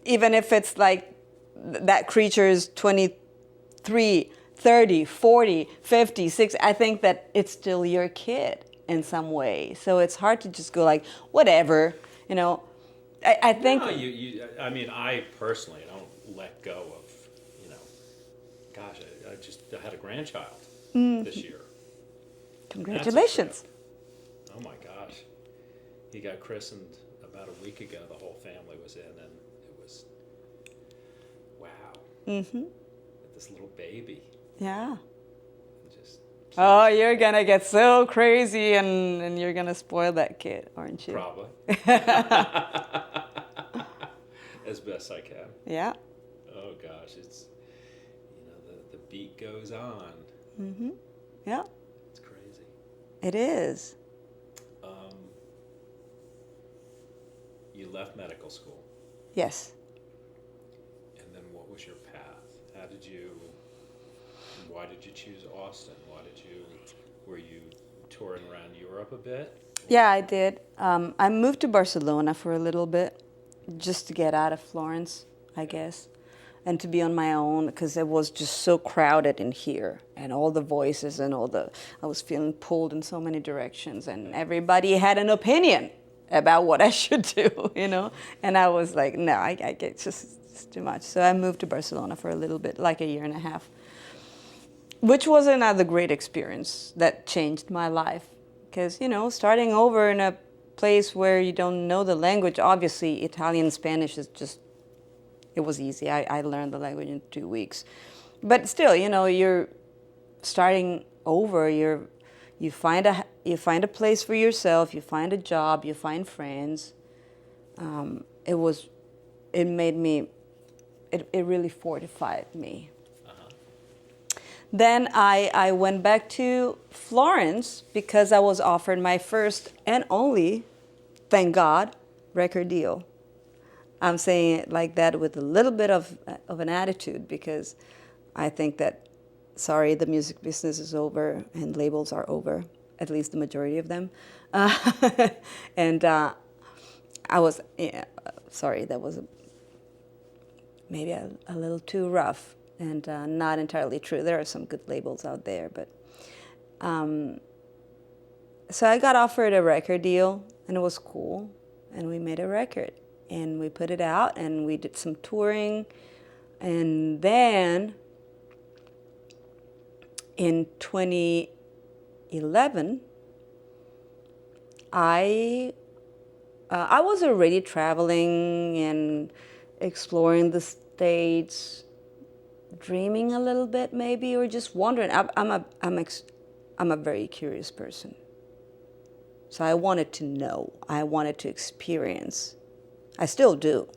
even if it's like that creature is 23, 30, 40, 50, 60, I think that it's still your kid in some way. So it's hard to just go like, whatever, I think... No, I personally don't let go of, gosh, I had a grandchild this year. Congratulations. Oh my gosh. He got christened about a week ago. The whole family was in, and it was, wow. Mm-hmm. This little baby. Yeah. Just oh, you're going to get so crazy and you're going to spoil that kid, aren't you? Probably. As best I can. Yeah. Oh gosh, it's, the beat goes on. Mm-hmm. Yeah. It's crazy. It is. You left medical school. Yes. And then what was your path? Why did you choose Austin? Were you touring around Europe a bit? Yeah, I did. I moved to Barcelona for a little bit just to get out of Florence, I guess, and to be on my own because it was just so crowded in here and all the voices and I was feeling pulled in so many directions and everybody had an opinion about what I should do, and I was like, no, I get it's just too much. So I moved to Barcelona for a little bit, like a year and a half, which was another great experience that changed my life because, starting over in a place where you don't know the language, obviously Italian, Spanish is just, it was easy. I learned the language in 2 weeks. But still, you're starting over, you find a place for yourself, you find a job, you find friends. It really fortified me. Uh-huh. Then I went back to Florence because I was offered my first and only, thank God, record deal. I'm saying it like that with a little bit of an attitude because I think that, sorry, the music business is over and labels are over, at least the majority of them. And I was, sorry, that was maybe a little too rough and not entirely true. There are some good labels out there, but so I got offered a record deal and it was cool and we made a record and we put it out and we did some touring and then in 2011 I was already traveling and exploring the States, dreaming a little bit maybe, or just wondering. I'm a very curious person. So I wanted to know. I wanted to experience. I still do.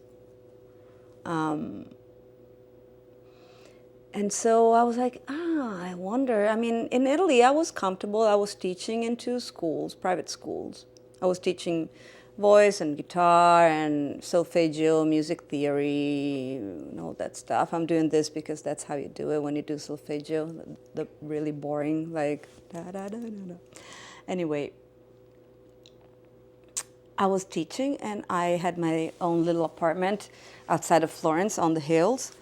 And so I was like, I wonder. I mean, in Italy, I was comfortable. I was teaching in 2 schools, private schools. I was teaching voice and guitar and solfeggio, music theory, and all that stuff. I'm doing this because that's how you do it when you do solfeggio, the really boring, like, da-da-da-da-da. Anyway, I was teaching, and I had my own little apartment outside of Florence on the hills,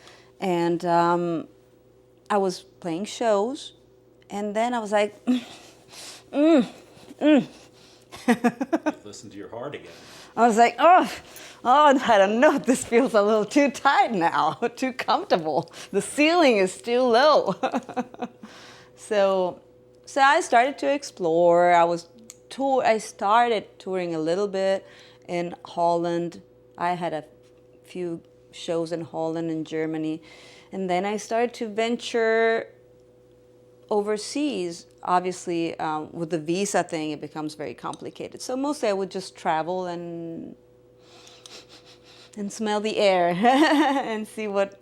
and I was playing shows, and then I was like, Listen to your heart again. I was like, oh, I don't know. This feels a little too tight now, too comfortable. The ceiling is too low. So I started to explore. I started touring a little bit in Holland. I had a few shows in Holland and Germany, and then I started to venture overseas. Obviously, with the visa thing, it becomes very complicated. So mostly I would just travel and smell the air and see what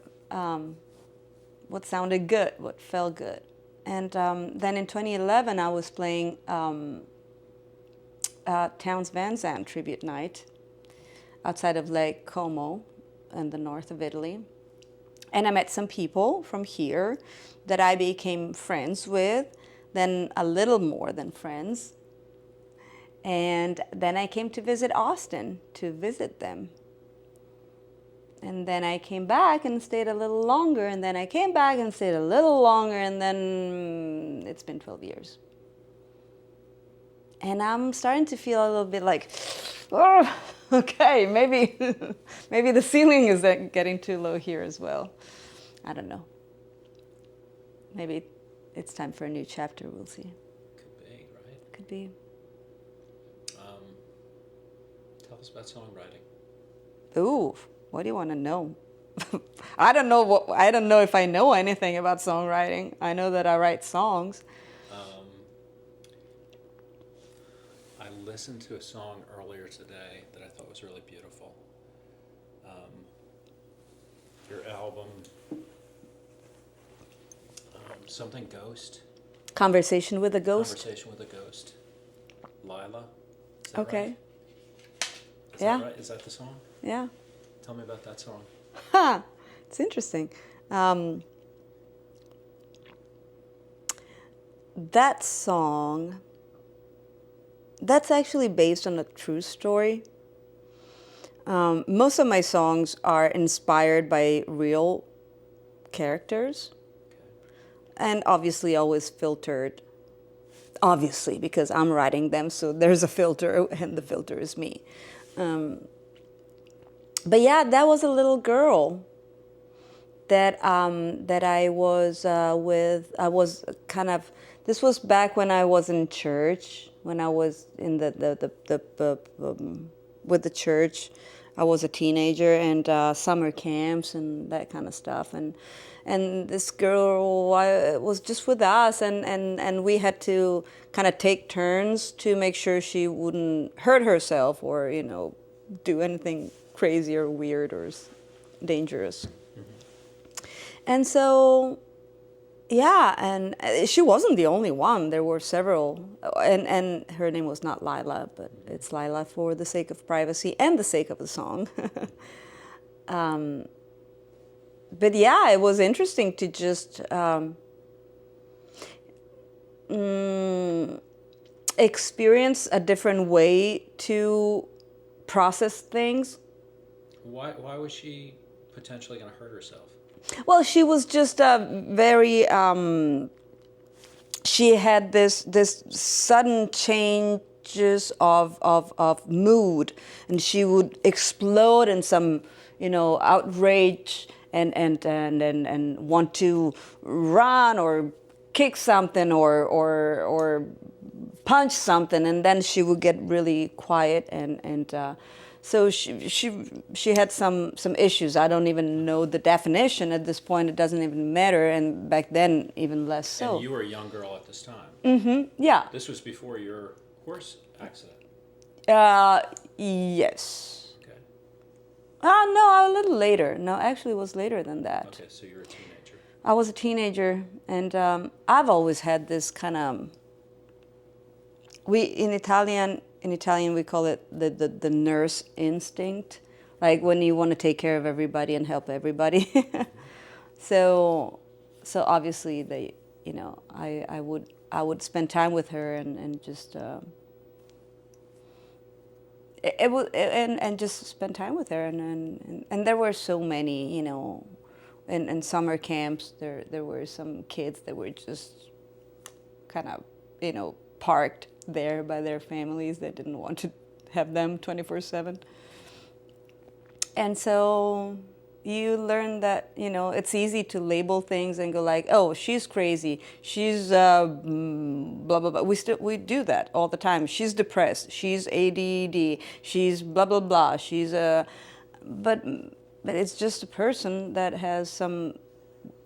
sounded good, what felt good. And then in 2011, I was playing Townes Van Zandt tribute night outside of Lake Como in the north of Italy. And I met some people from here that I became friends with, then a little more than friends. And then I came to visit Austin to visit them. And then I came back and stayed a little longer, and then I came back and stayed a little longer, and then it's been 12 years. And I'm starting to feel a little bit like, oh, okay, maybe the ceiling is getting too low here as well. I don't know. Maybe it's time for a new chapter, we'll see. Could be, right? Could be. Tell us about songwriting. Ooh, what do you want to know? I don't know if I know anything about songwriting. I know that I write songs. I listened to a song earlier today that I thought was really beautiful. Your album, something Ghost. Conversation with a Ghost. Conversation with a Ghost. Lila. Is that Okay. right? Is Yeah. that right? Is that the song? Yeah. Tell me about that song. Ha! It's interesting. That song, that's actually based on a true story. Most of my songs are inspired by real characters, and obviously always filtered. Obviously, because I'm writing them, so there's a filter, and the filter is me. But yeah, that was a little girl that I was with. I was kind of. This was back when I was in church. When I was in with the church, I was a teenager, and summer camps and that kind of stuff. And this girl was just with us, and we had to kind of take turns to make sure she wouldn't hurt herself or do anything crazy or weird or dangerous. Mm-hmm. And so, yeah, and she wasn't the only one. There were several, and her name was not Lila, but it's Lila for the sake of privacy and the sake of the song. But yeah, it was interesting to just experience a different way to process things. Why was she potentially going to hurt herself? Well, she was just very. She had this sudden changes of mood, and she would explode in some outrage and want to run or kick something or punch something, and then she would get really quiet and so she had some issues. I don't even know the definition at this point. It doesn't even matter, and back then even less so. And you were a young girl at this time. Mm-hmm. Yeah. This was before your horse accident. Yes. Okay. No, a little later. No, actually, it was later than that. Okay, so you're a teenager. I was a teenager, and I've always had this kind of. In Italian we call it the nurse instinct, like when you want to take care of everybody and help everybody. So obviously I would spend time with her and just it was, and just spend time with her, and there were so many, you know, in summer camps there were some kids that were just kind of, you know, parked there by their families that didn't want to have them 24/7. And so you learn that, you know, it's easy to label things and go like, oh, she's crazy, she's blah blah blah. We do that all the time. She's depressed, she's ADD, she's blah blah blah, she's but it's just a person that has some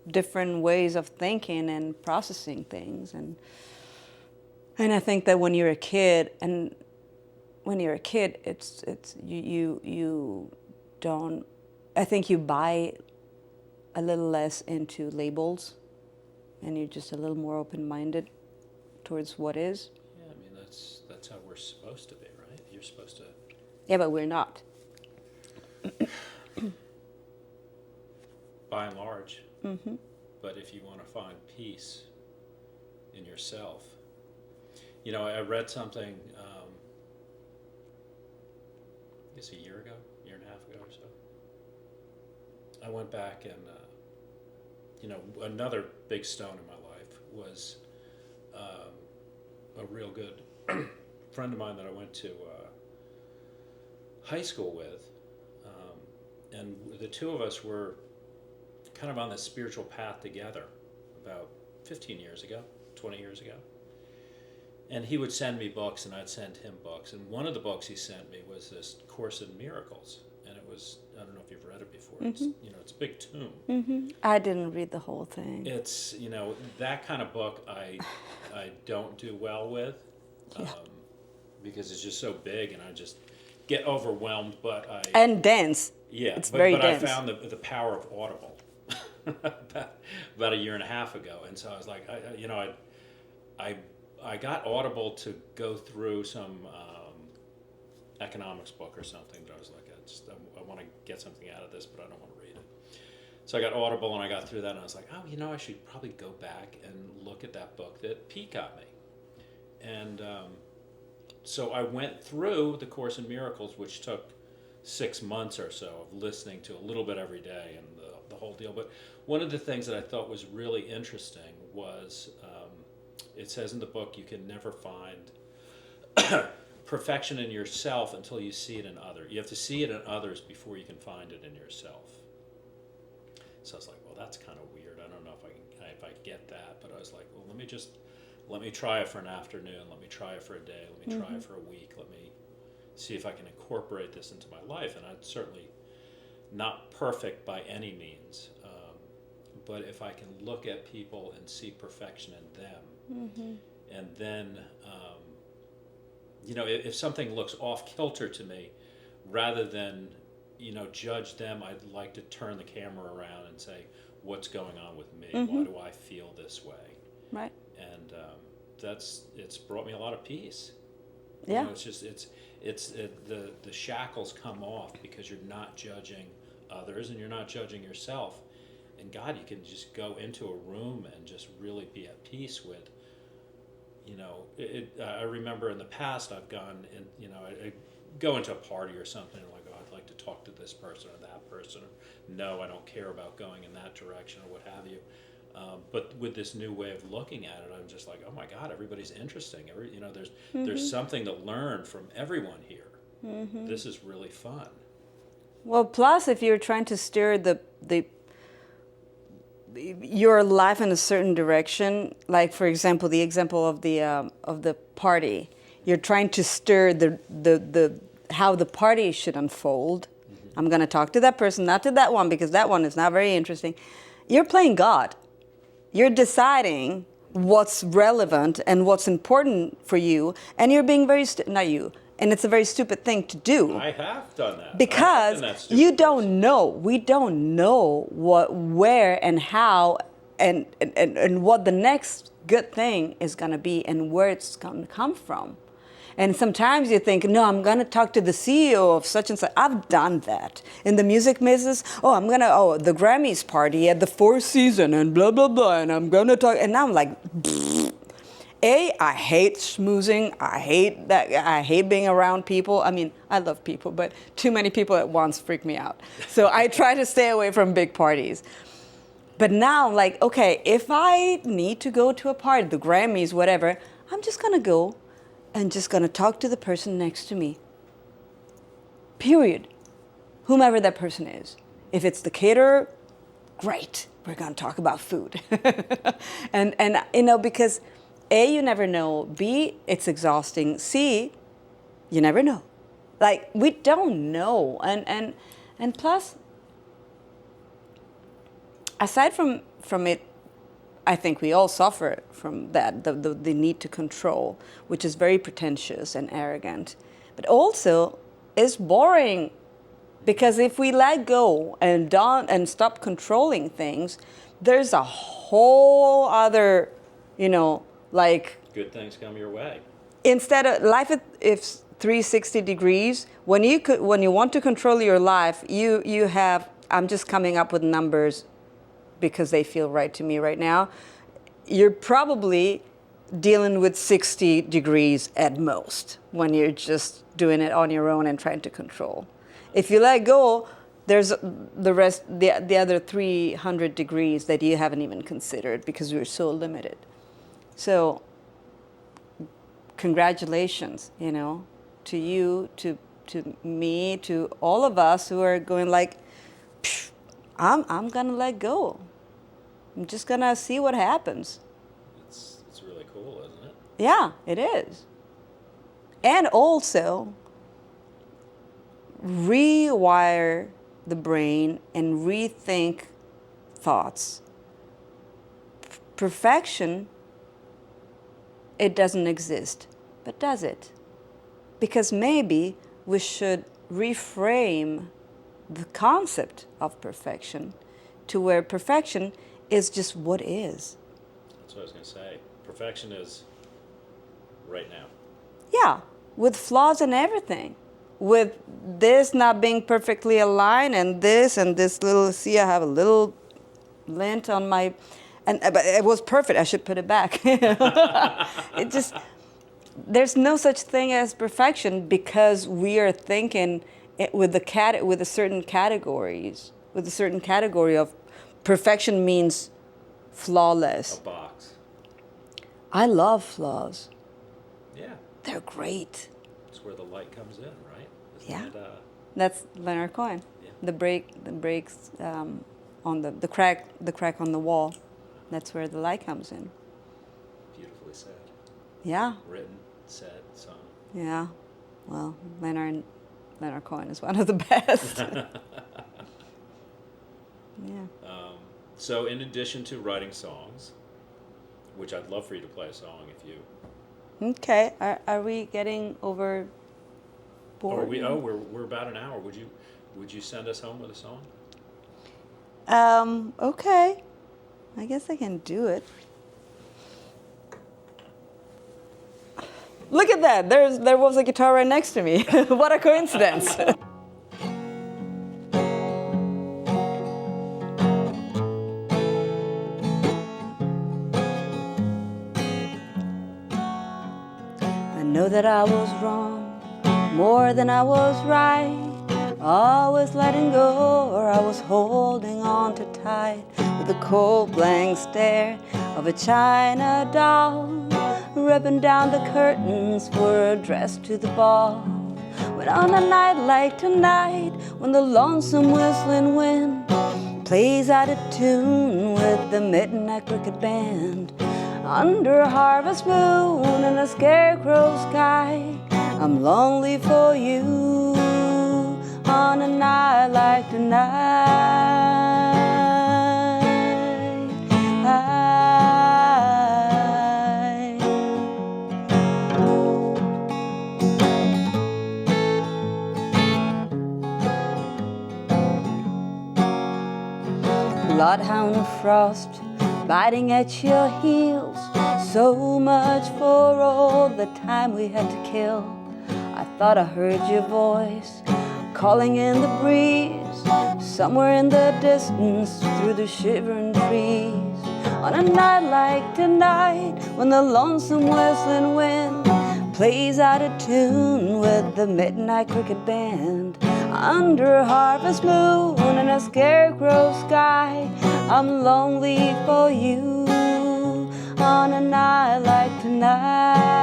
different ways of thinking and processing things. And I think that when you're a kid, it's you don't, I think you buy a little less into labels, and you're just a little more open-minded towards what is. Yeah, I mean, that's how we're supposed to be, right? You're supposed to. Yeah, but we're not. By and large. Mm-hmm. But if you want to find peace in yourself, you know, I read something, I guess a year and a half ago or so. I went back and, you know, another big stone in my life was a real good friend of mine that I went to high school with. And the two of us were kind of on this spiritual path together about 15 years ago, 20 years ago. And he would send me books and I'd send him books. And one of the books he sent me was this Course in Miracles. And it was, I don't know if you've read it before. Mm-hmm. It's, you know, it's a big tome. Mm-hmm. I didn't read the whole thing. It's, you know, that kind of book I don't do well with. Yeah. Because it's just so big and I just get overwhelmed. And dense. Yeah, it's very dense. But I found the power of Audible about a year and a half ago. And so I was like, I got Audible to go through some economics book or something, but I was like, I want to get something out of this, but I don't want to read it. So I got Audible and I got through that and I was like, oh, you know, I should probably go back and look at that book that Pete got me. And so I went through the Course in Miracles, which took 6 months or so of listening to a little bit every day and the whole deal. But one of the things that I thought was really interesting was it says in the book you can never find perfection in yourself until you see it in others. You have to see it in others before you can find it in yourself. So I was like, well, that's kind of weird. I don't know if I get that, but I was like, well, let me try it for an afternoon. Let me try it for a day. Let me try it for a week. Let me see if I can incorporate this into my life. And I'm certainly not perfect by any means. But if I can look at people and see perfection in them, and then, you know, if something looks off kilter to me, rather than, you know, judge them, I'd like to turn the camera around and say, what's going on with me? Why do I feel this way? Right. And it's brought me a lot of peace. Yeah. You know, it's the shackles come off because you're not judging others and you're not judging yourself. And God, you can just go into a room and just really be at peace with, you know, I remember in the past I've gone in, you know, I go into a party or something and like, oh, I'd like to talk to this person or that person. Or, no, I don't care about going in that direction or what have you. But with this new way of looking at it, I'm just like, oh my God, everybody's interesting. You know, there's something to learn from everyone here. This is really fun. Well, plus if you're trying to steer your life in a certain direction, like for example, the example of the party, you're trying to steer the how the party should unfold. I'm going to talk to that person, not to that one, because that one is not very interesting. You're playing God. You're deciding what's relevant and what's important for you, and you're being very not you. And it's a very stupid thing to do. I have done that. Because you don't know. We don't know what, where, and how, and what the next good thing is going to be and where it's going to come from. And sometimes you think, no, I'm going to talk to the CEO of such and such. I've done that. In the music business, the Grammys party at the Four Seasons and blah, blah, blah, and I'm going to talk. And now I'm like, pfft. I hate schmoozing. I hate that. I hate being around people. I mean, I love people, but too many people at once freak me out. So I try to stay away from big parties. But now I'm like, okay, if I need to go to a party, the Grammys, whatever, I'm just gonna go and just gonna talk to the person next to me. Period. Whomever that person is. If it's the caterer, great. We're gonna talk about food. and because A, you never know. B, it's exhausting. C, you never know. Like, we don't know. And plus, aside from it, I think we all suffer from that, the need to control, which is very pretentious and arrogant. But also, it's boring, because if we let go and stop controlling things, there's a whole other, like... Good things come your way. Instead of life, if 360 degrees, when you want to control your life, you have... I'm just coming up with numbers because they feel right to me right now. You're probably dealing with 60 degrees at most when you're just doing it on your own and trying to control. If you let go, there's the other 300 degrees that you haven't even considered because you're so limited. So, congratulations, to you, to me, to all of us who are going like, I'm gonna let go. I'm just gonna see what happens. It's really cool, isn't it? Yeah, it is. And also rewire the brain and rethink thoughts. Perfection, it doesn't exist, but does it? Because maybe we should reframe the concept of perfection to where perfection is just what is. That's what I was going to say. Perfection is right now. Yeah, with flaws and everything. With this not being perfectly aligned and this little, see, I have a little lint on my, but it was perfect. I should put it back. It just, there's no such thing as perfection because we are thinking with a certain categories, with a certain category of perfection means flawless. A box. I love flaws. Yeah. They're great. It's where the light comes in, right? Yeah. Isn't it, That's Leonard Cohen. Yeah. The breaks on the crack on the wall. That's where the light comes in. Beautifully said. Yeah. Written, said, sung. Yeah. Well, Leonard Cohen is one of the best. Yeah. So in addition to writing songs, which I'd love for you to play a song if you... Okay. Are we getting over board? We're about an hour. Would you send us home with a song? Okay. I guess I can do it. Look at that. There was a guitar right next to me. What a coincidence. I know that I was wrong more than I was right. Always letting go, or I was holding on too tight. With the cold blank stare of a China doll, ripping down the curtains for a dress to the ball. But on a night like tonight, when the lonesome whistling wind plays out of tune with the midnight cricket band, under a harvest moon and a scarecrow sky, I'm lonely for you on a night like tonight. Bloodhound frost biting at your heels, so much for all the time we had to kill. I thought I heard your voice calling in the breeze, somewhere in the distance through the shivering trees. On a night like tonight, when the lonesome whistling wind plays out of tune with the midnight cricket band, under a harvest moon and a scarecrow sky, I'm lonely for you. On a night like tonight,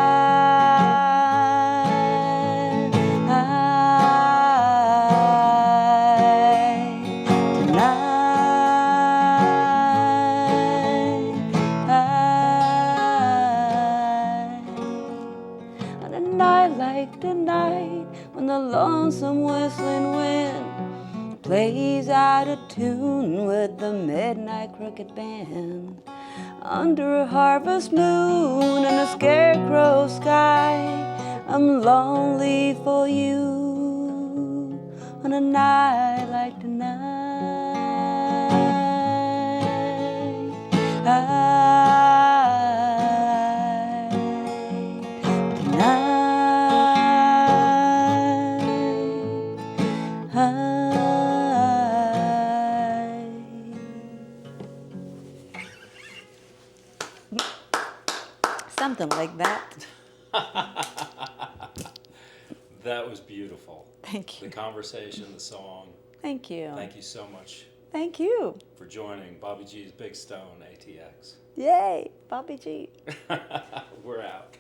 on a night like tonight, when the lonesome whistling wind plays out of tune with the midnight cricket band, under a harvest moon and a scarecrow sky, I'm lonely for you. On a night like tonight, something like that. That was beautiful. Thank you. The conversation, the song. Thank you. Thank you so much Thank you. for joining Bobby G's Big Stone ATX. Yay, Bobby G. We're out.